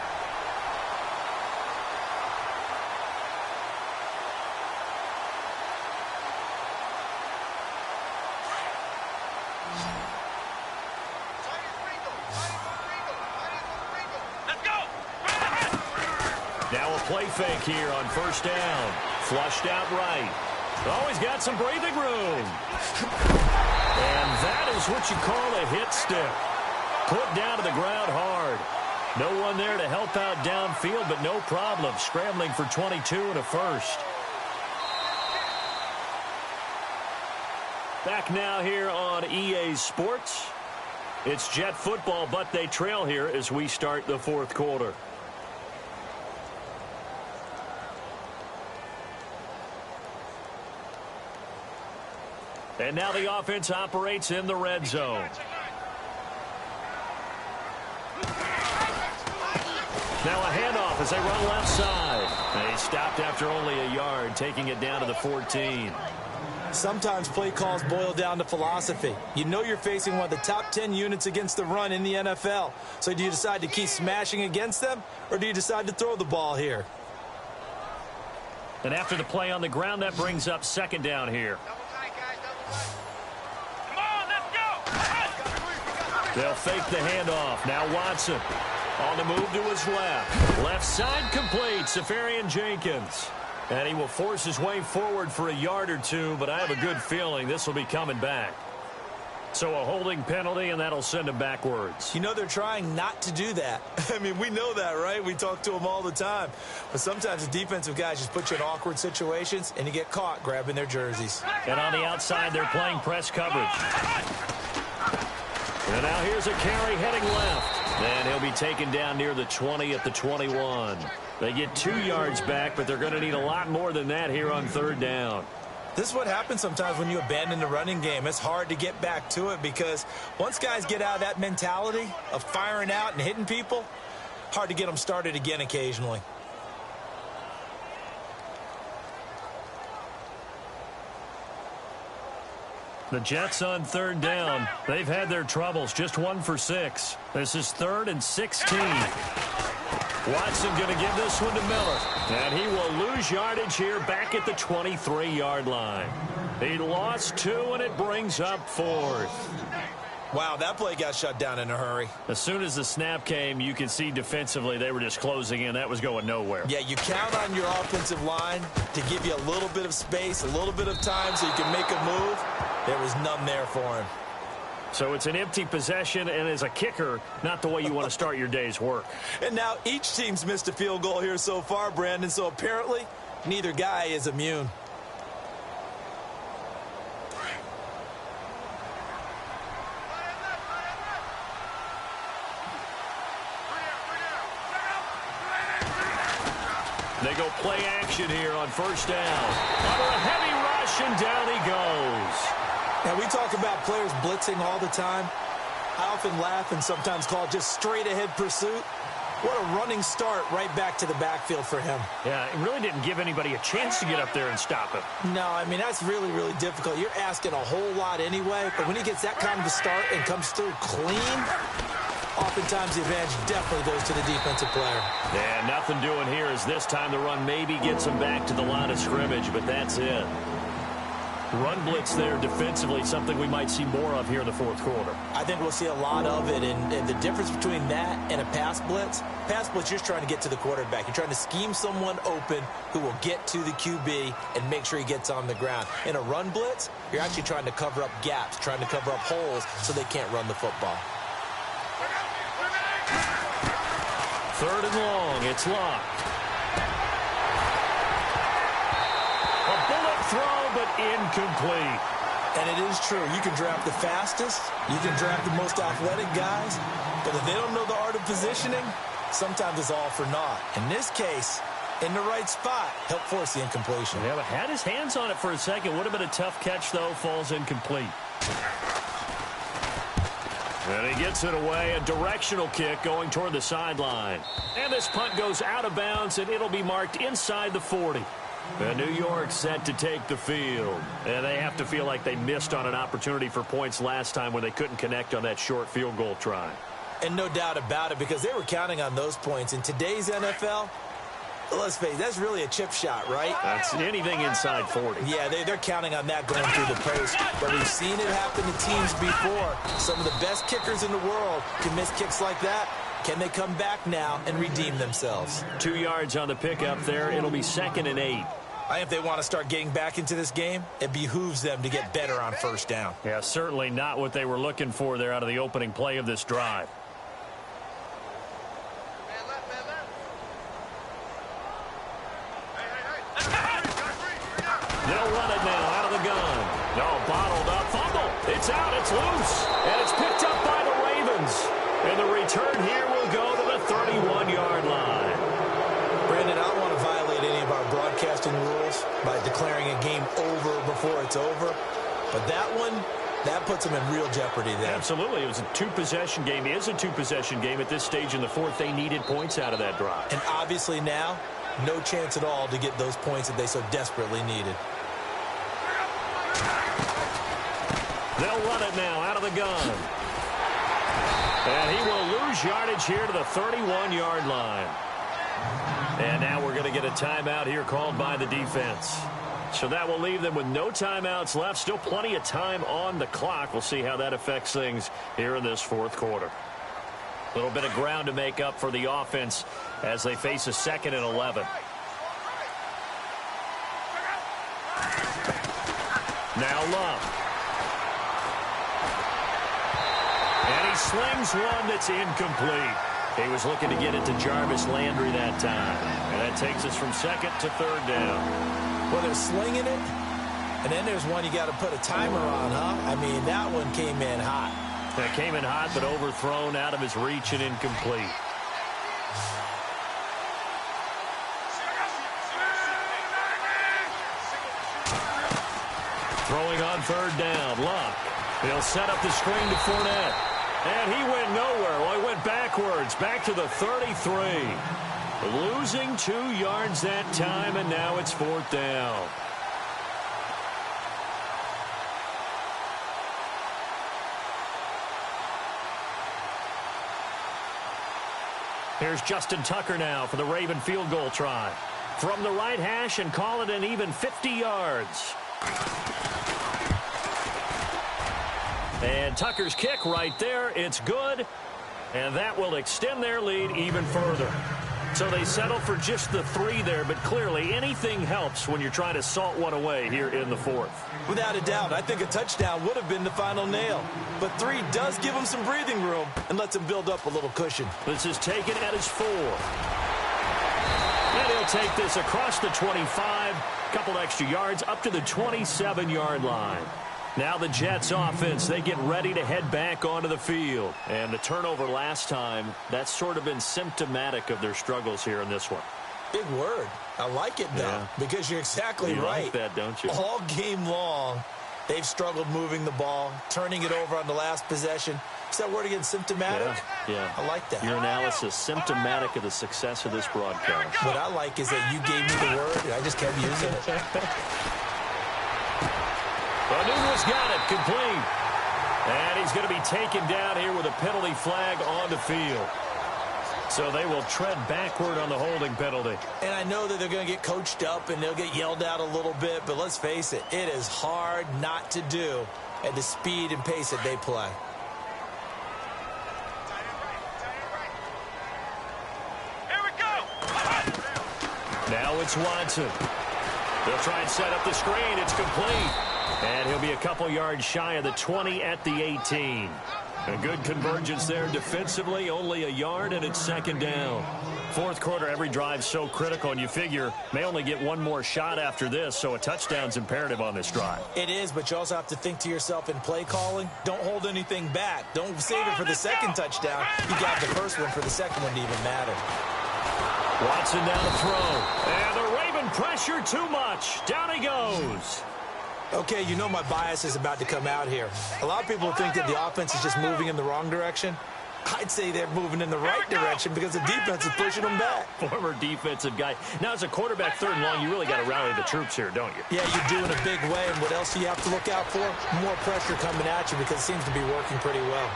Now a play fake here on first down. Flushed out right. Always got some breathing room. And that is what you call a hit stick. Put down to the ground hard. No one there to help out downfield, but no problem. Scrambling for 22 and a first. Back now here on EA Sports. It's Jet football, but they trail here as we start the fourth quarter. And now the offense operates in the red zone. Now a handoff as they run left side. They stopped after only a yard, taking it down to the 14. Sometimes play calls boil down to philosophy. You know you're facing one of the top 10 units against the run in the NFL. So do you decide to keep smashing against them, or do you decide to throw the ball here? And after the play on the ground, that brings up second down here. Come on, let's go. They'll fake the handoff. Now Watson on the move to his left. Left side complete. Safarian Jenkins. And he will force his way forward for a yard or two, but I have a good feeling this will be coming back. So a holding penalty, and that'll send him backwards. You know they're trying not to do that. I mean, we know that, right? We talk to them all the time. But sometimes the defensive guys just put you in awkward situations, and you get caught grabbing their jerseys. And on the outside, they're playing press coverage. And now here's a carry heading left. And he'll be taken down near the 20 at the 21. They get 2 yards back, but they're going to need a lot more than that here on third down. This is what happens sometimes when you abandon the running game. It's hard to get back to it because once guys get out of that mentality of firing out and hitting people, hard to get them started again occasionally. The Jets on third down. They've had their troubles. Just 1 for 6. This is 3rd and 16. Watson going to give this one to Miller. And he will lose yardage here back at the 23-yard line. He lost 2, and it brings up 4th. Wow, that play got shut down in a hurry. As soon as the snap came, you can see defensively they were just closing in. That was going nowhere. Yeah, you count on your offensive line to give you a little bit of space, a little bit of time so you can make a move. There was none there for him. So it's an empty possession, and as a kicker, not the way you want to start your day's work. And now each team's missed a field goal here so far, Brandon, so apparently neither guy is immune. They go play action here on first down. Under a heavy rush, and down he goes. Now, we talk about players blitzing all the time. I often laugh and sometimes call it just straight-ahead pursuit. What a running start right back to the backfield for him. Yeah, it really didn't give anybody a chance to get up there and stop him. No, I mean, that's really, really difficult. You're asking a whole lot anyway, but when he gets that kind of a start and comes through clean, oftentimes the advantage definitely goes to the defensive player. Yeah, nothing doing here as this time the run maybe gets him back to the line of scrimmage, but that's it. Run blitz there defensively, something we might see more of here in the fourth quarter. I think we'll see a lot of it, and the difference between that and a pass blitz, you're just trying to get to the quarterback. You're trying to scheme someone open who will get to the QB and make sure he gets on the ground. In a run blitz, you're actually trying to cover up gaps, trying to cover up holes so they can't run the football. 3rd and long, it's locked. A bullet throw, but incomplete. And it is true. You can draft the fastest. You can draft the most athletic guys. But if they don't know the art of positioning, sometimes it's all for naught. In this case, in the right spot, help force the incompletion. Yeah, but had his hands on it for a second. Would have been a tough catch, though. Falls incomplete. And he gets it away. A directional kick going toward the sideline. And this punt goes out of bounds, and it'll be marked inside the 40. And New York set to take the field. And they have to feel like they missed on an opportunity for points last time when they couldn't connect on that short field goal try. And no doubt about it, because they were counting on those points. In today's NFL, let's face it, that's really a chip shot, right? That's anything inside 40. Yeah, they're counting on that going through the post. But we've seen it happen to teams before. Some of the best kickers in the world can miss kicks like that. Can they come back now and redeem themselves? 2 yards on the pickup there. It'll be 2nd and 8. I think if they want to start getting back into this game, it behooves them to get better on first down. Yeah, certainly not what they were looking for there out of the opening play of this drive. They'll run it now out of the gun. No, bottled up. Fumble. It's out. It's loose. And it's picked up by the Ravens. And the return here will go to the 31-yard line. Brandon, I don't want to violate any of our broadcasting rules by declaring a game over before it's over. But that one, that puts them in real jeopardy there. Absolutely. It was a two-possession game. It is a two-possession game at this stage in the fourth. They needed points out of that drive. And obviously now, no chance at all to get those points that they so desperately needed. They'll run it now out of the gun. And he will lose yardage here to the 31-yard line. And now we're going to get a timeout here called by the defense. So that will leave them with no timeouts left. Still plenty of time on the clock. We'll see how that affects things here in this fourth quarter. A little bit of ground to make up for the offense as they face a 2nd and 11. Now Love. And he slings one that's incomplete. He was looking to get it to Jarvis Landry that time. And that takes us from 2nd to 3rd down. Well, they're slinging it. And then there's one you got to put a timer on, huh? I mean, that one came in hot. That came in hot, but overthrown out of his reach and incomplete. Throwing on 3rd down, Luck. He'll set up the screen to Fournette. And he went nowhere. Well, he went backwards, back to the 33. Losing 2 yards that time, and now it's 4th down. Here's Justin Tucker now for the Raven field goal try. From the right hash and call it an even 50 yards. And Tucker's kick right there. It's good. And that will extend their lead even further. So they settle for just the 3 there, but clearly anything helps when you're trying to salt one away here in the 4th. Without a doubt, I think a touchdown would have been the final nail. But 3 does give them some breathing room and lets them build up a little cushion. This is taken at his 4. And he'll take this across the 25, couple extra yards up to the 27-yard line. Now the Jets offense, they get ready to head back onto the field. And the turnover last time, that's sort of been symptomatic of their struggles here in this one. Big word. I like it, though, because you're exactly you right. You like that, don't you? All game long, they've struggled moving the ball, turning it over on the last possession. Is that word again, symptomatic? Yeah. I like that. Your analysis, symptomatic of the success of this broadcast. What I like is that you gave me the word, and I just kept using it. Nunez got it, complete. And he's going to be taken down here with a penalty flag on the field. So they will tread backward on the holding penalty. And I know that they're going to get coached up and they'll get yelled at a little bit, but let's face it, it is hard not to do at the speed and pace that they play. Here we go. Now it's Watson. They'll try and set up the screen. It's complete. And he'll be a couple yards shy of the 20 at the 18. A good convergence there defensively, only a yard, and it's 2nd down. Fourth quarter, every drive so critical, and you figure may only get one more shot after this, so a touchdown's imperative on this drive. It is, but you also have to think to yourself in play calling, don't hold anything back. Don't save it for the second touchdown. You got the first one for the second one to even matter. Watson down to throw. And the Raven pressure too much. Down he goes. Okay, you know my bias is about to come out here. A lot of people think that the offense is just moving in the wrong direction. I'd say they're moving in the right direction because the defense is pushing them back. Former defensive guy. Now, as a quarterback, third and long, you really got to rally the troops here, don't you? Yeah, you do in a big way. And what else do you have to look out for? More pressure coming at you because it seems to be working pretty well.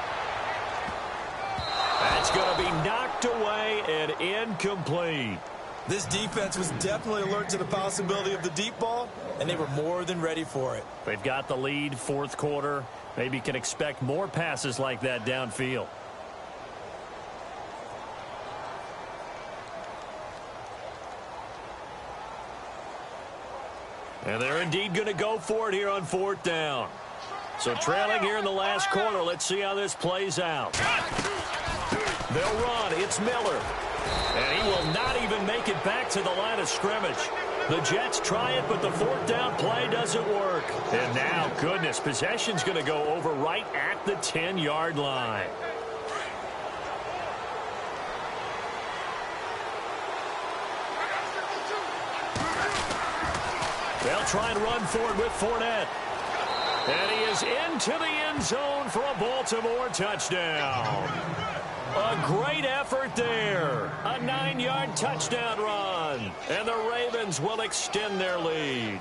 That's going to be knocked away and incomplete. This defense was definitely alert to the possibility of the deep ball, and they were more than ready for it. They've got the lead, fourth quarter. Maybe can expect more passes like that downfield. And they're indeed going to go for it here on fourth down. So trailing here in the last quarter, let's see how this plays out. They'll run. It's Miller. And he will not even make it back to the line of scrimmage. The Jets try it, but the fourth down play doesn't work. And now, goodness, possession's going to go over right at the 10-yard line. They'll try and run for it with Fournette. And he is into the end zone for a Baltimore touchdown. A great effort there. A 9-yard touchdown run. And the Ravens will extend their lead.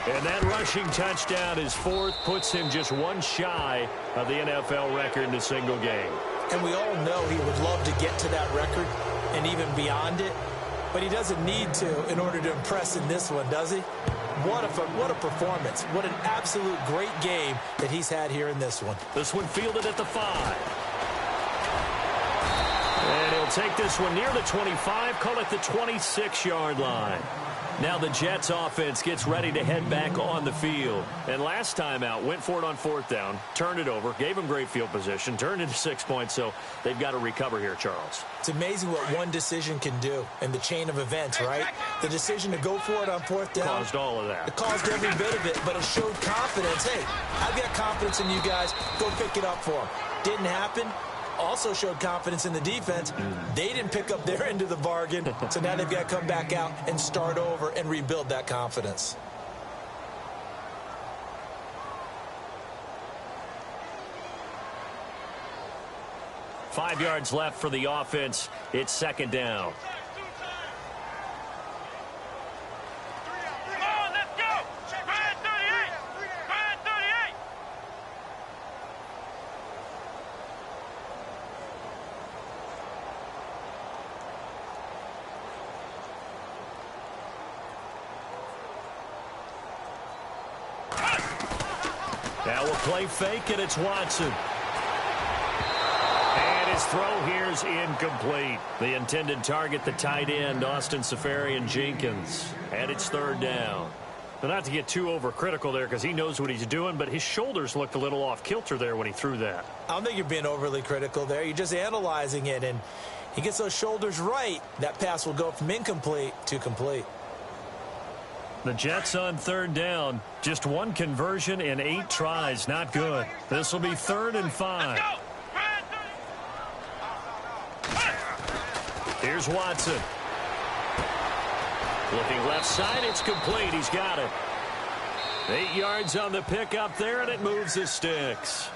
And that rushing touchdown, his fourth, puts him just one shy of the NFL record in a single game. And we all know he would love to get to that record and even beyond it. But he doesn't need to in order to impress in this one, does he? What a performance. What an absolute great game that he's had here in this one. This one fielded at the 5. And he'll take this one near the 25, call it the 26-yard line. Now the Jets offense gets ready to head back on the field. And last time out, went for it on fourth down, turned it over, gave them great field position, turned into 6 points, so they've got to recover here, Charles. It's amazing what one decision can do in the chain of events, right? The decision to go for it on fourth down. Caused all of that. It caused every bit of it, but it showed confidence. Hey, I've got confidence in you guys. Go pick it up for them. Didn't happen. Also showed confidence in the defense. They didn't pick up their end of the bargain, so now they've got to come back out and start over and rebuild that confidence. Five yards left for the offense. It's second down. Come on, let's go! Brad 38! Brad 38! Now we'll play fake, and it's Watson. And his throw here is incomplete. The intended target, the tight end, Austin Seferian-Jenkins. And it's third down. But not to get too overcritical there because he knows what he's doing, but his shoulders looked a little off kilter there when he threw that. I don't think you're being overly critical there. You're just analyzing it, and he gets those shoulders right. That pass will go from incomplete to complete. The Jets on third down. Just one conversion in 8 tries. Not good. This will be 3rd and 5. Here's Watson. Looking left side. It's complete. He's got it. 8 yards on the pickup there, and it moves the sticks.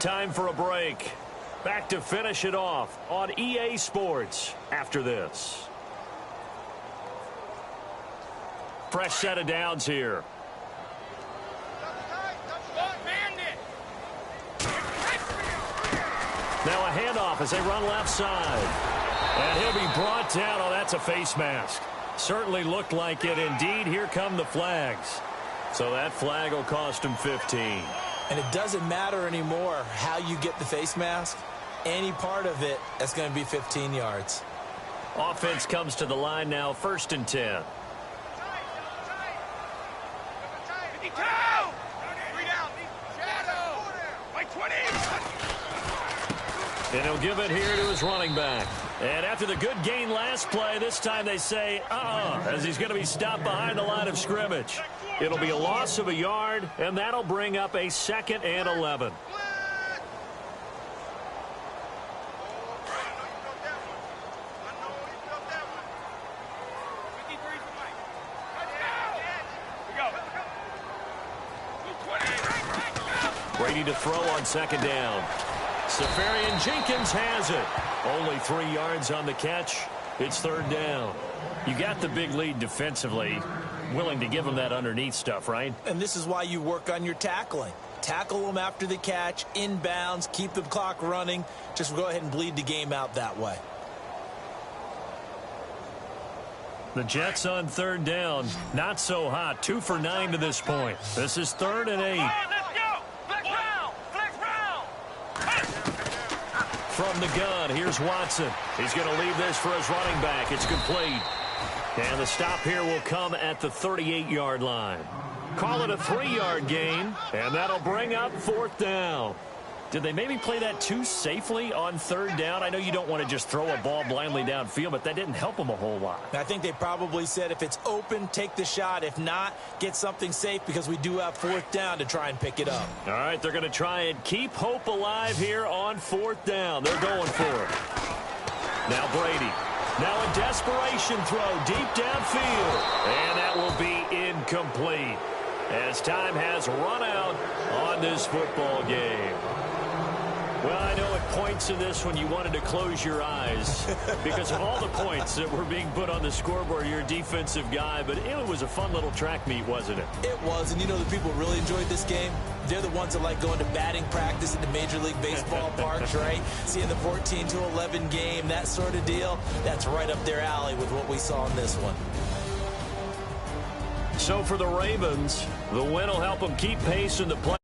Time for a break. Back to finish it off on EA Sports after this. Fresh set of downs here. Now a handoff as they run left side. And he'll be brought down. Oh, that's a face mask. Certainly looked like it. Indeed, here come the flags. So that flag will cost him 15. And it doesn't matter anymore how you get the face mask. Any part of it, that's going to be 15 yards. Offense comes to the line now, 1st and 10. And he'll give it here to his running back. And after the good gain last play, this time they say, as he's going to be stopped behind the line of scrimmage. It'll be a loss of a yard, and that'll bring up a 2nd and 11. Brady Brady to throw on second down. Safarian Jenkins has it. Only 3 yards on the catch. It's third down. You got the big lead defensively. Willing to give them that underneath stuff, right? And this is why you work on your tackling. Tackle them after the catch, inbounds, keep the clock running. Just go ahead and bleed the game out that way. The Jets on third down. Not so hot. 2 for 9 to this point. This is 3rd and 8. Let's go! Flex round! Flex round! From the gun, here's Watson. He's going to leave this for his running back. It's complete. And the stop here will come at the 38-yard line. Call it a 3-yard gain, and that'll bring up 4th down. Did they maybe play that too safely on 3rd down? I know you don't want to just throw a ball blindly downfield, but that didn't help them a whole lot. I think they probably said if it's open, take the shot. If not, get something safe because we do have 4th down to try and pick it up. All right, they're going to try and keep hope alive here on 4th down. They're going for it. Now Brady. Now a desperation throw deep downfield. And that will be incomplete as time has run out on this football game. Well, I know at points in this when you wanted to close your eyes because of all the points that were being put on the scoreboard. You're a defensive guy, but it was a fun little track meet, wasn't it? It was, and you know the people really enjoyed this game? They're the ones that like going to batting practice at the Major League Baseball parks, right? Seeing the 14-11 game, that sort of deal. That's right up their alley with what we saw in this one. So for the Ravens, the win will help them keep pace in the play.